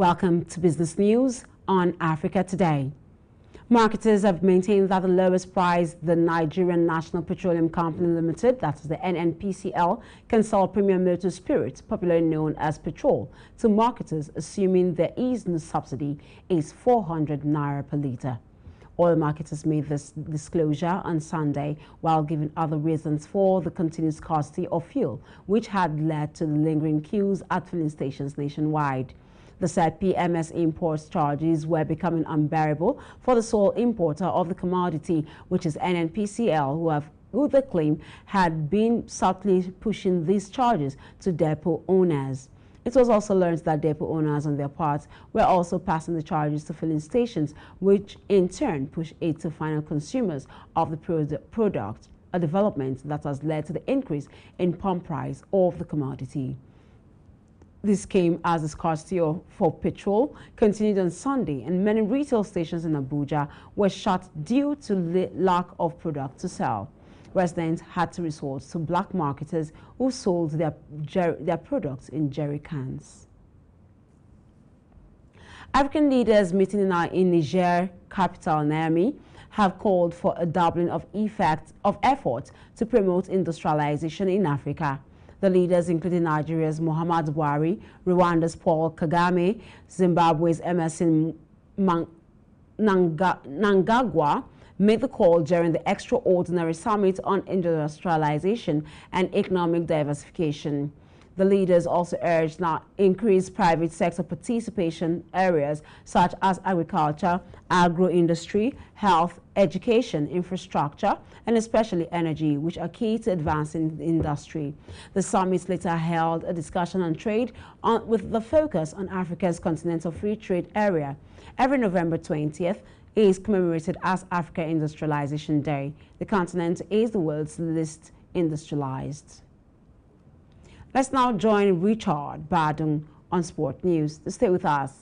Welcome to Business News on Africa Today. Marketers have maintained that the lowest price the Nigerian National Petroleum Company Limited, that is the NNPCL, can sell premium motor spirit, popularly known as petrol, to marketers, assuming there is no subsidy, is 400 naira per litre. Oil marketers made this disclosure on Sunday while giving other reasons for the continued scarcity of fuel, which had led to the lingering queues at filling stations nationwide. The said PMS imports charges were becoming unbearable for the sole importer of the commodity, which is NNPCL, who they claim had been subtly pushing these charges to depot owners. It was also learned that depot owners on their part were also passing the charges to filling stations, which in turn pushed it to final consumers of the product, a development that has led to the increase in pump price of the commodity. This came as the scarcity for petrol continued on Sunday, and many retail stations in Abuja were shut due to lack of product to sell. Residents had to resort to black marketers who sold their products in jerry cans. African leaders meeting in Niger capital Niamey have called for a doubling of efforts to promote industrialization in Africa. The leaders, including Nigeria's Muhammad Buhari, Rwanda's Paul Kagame, Zimbabwe's Emerson Mnangagwa, made the call during the extraordinary summit on industrialization and economic diversification. The leaders also urged increased private sector participation areas such as agriculture, agro-industry, health, education, infrastructure, and especially energy, which are key to advancing the industry. The summit later held a discussion on trade with the focus on Africa's continental free trade area. Every November 20th is commemorated as Africa Industrialization Day. The continent is the world's least industrialized. Let's now join Richard Badung on Sport News. Stay with us.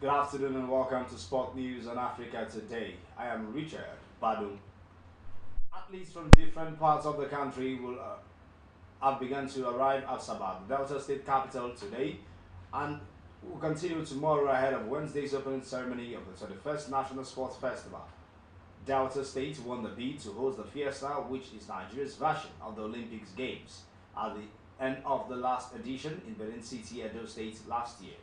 Good afternoon and welcome to Sport News on Africa Today. I am Richard Badum. Athletes from different parts of the country will have begun to arrive at Sabah, the Delta State capital, today, and will continue tomorrow ahead of Wednesday's opening ceremony of the 31st National Sports Festival. Delta State won the bid to host the Fiesta, which is Nigeria's version of the Olympics Games, at the end of the last edition in Benin City, Edo State last year.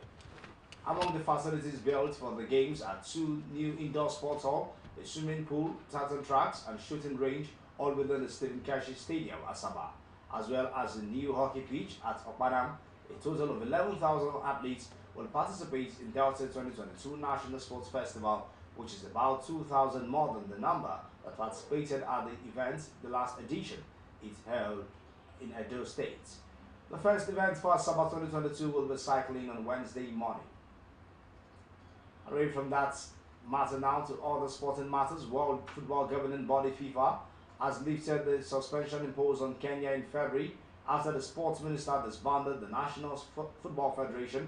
Among the facilities built for the games are two new indoor sports hall, a swimming pool, tartan tracks, and shooting range, all within the Stephen Keshi Stadium at Sabah, as well as a new hockey pitch at Okpadam. A total of 11,000 athletes will participate in Delta 2022 National Sports Festival, which is about 2,000 more than the number that participated at the event, the last edition it held in Edo State. The first event for Sabah 2022 will be cycling on Wednesday morning. Away from that matter now to other sporting matters, World Football Governing Body FIFA has lifted the suspension imposed on Kenya in February after the sports minister disbanded the National Football Federation.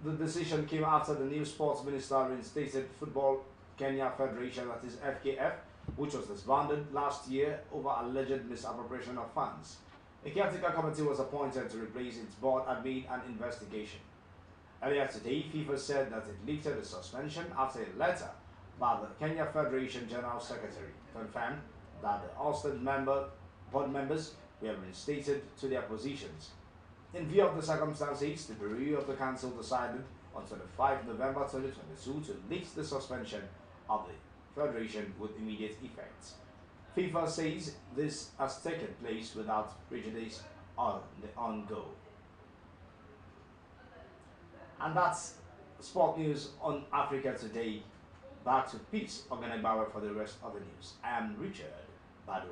The decision came after the new sports minister reinstated Football Kenya Federation, that is FKF, which was disbanded last year over alleged misappropriation of funds. A caretaker committee was appointed to replace its board amid an investigation. Earlier today, FIFA said that it lifted the suspension after a letter by the Kenya Federation General Secretary confirmed that the ousted board members were reinstated to their positions. In view of the circumstances, the Bureau of the Council decided on 25 November 2022 to lift the suspension of the Federation with immediate effect. FIFA says this has taken place without prejudice on the on-go. And that's Sport News on Africa Today. Back to Peace Oganebauer for the rest of the news. I am Richard Badu.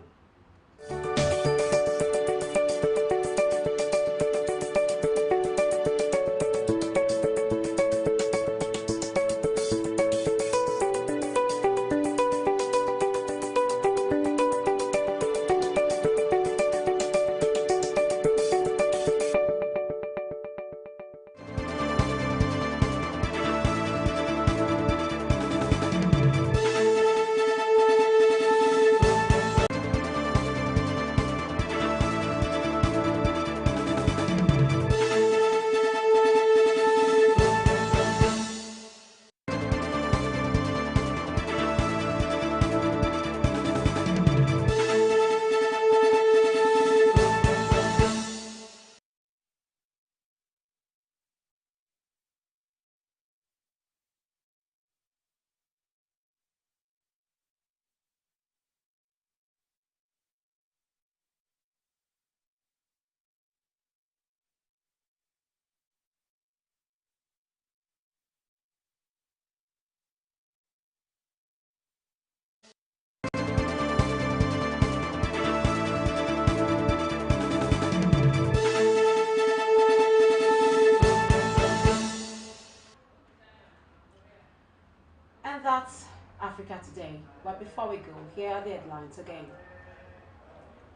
And that's Africa Today. But before we go, here are the headlines again.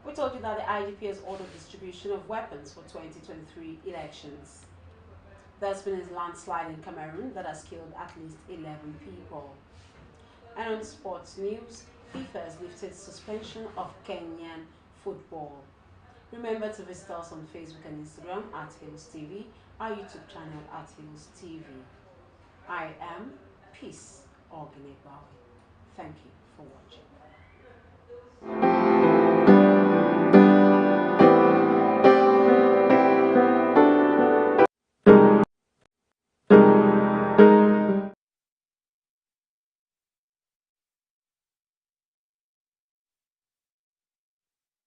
We told you that the IGP has ordered distribution of weapons for 2023 elections. There's been a landslide in Cameroon that has killed at least 11 people. And on sports news, FIFA has lifted suspension of Kenyan football. Remember to visit us on Facebook and Instagram at Hills TV, our YouTube channel at Hills TV. I am Peace Oganebauer. Thank you for watching.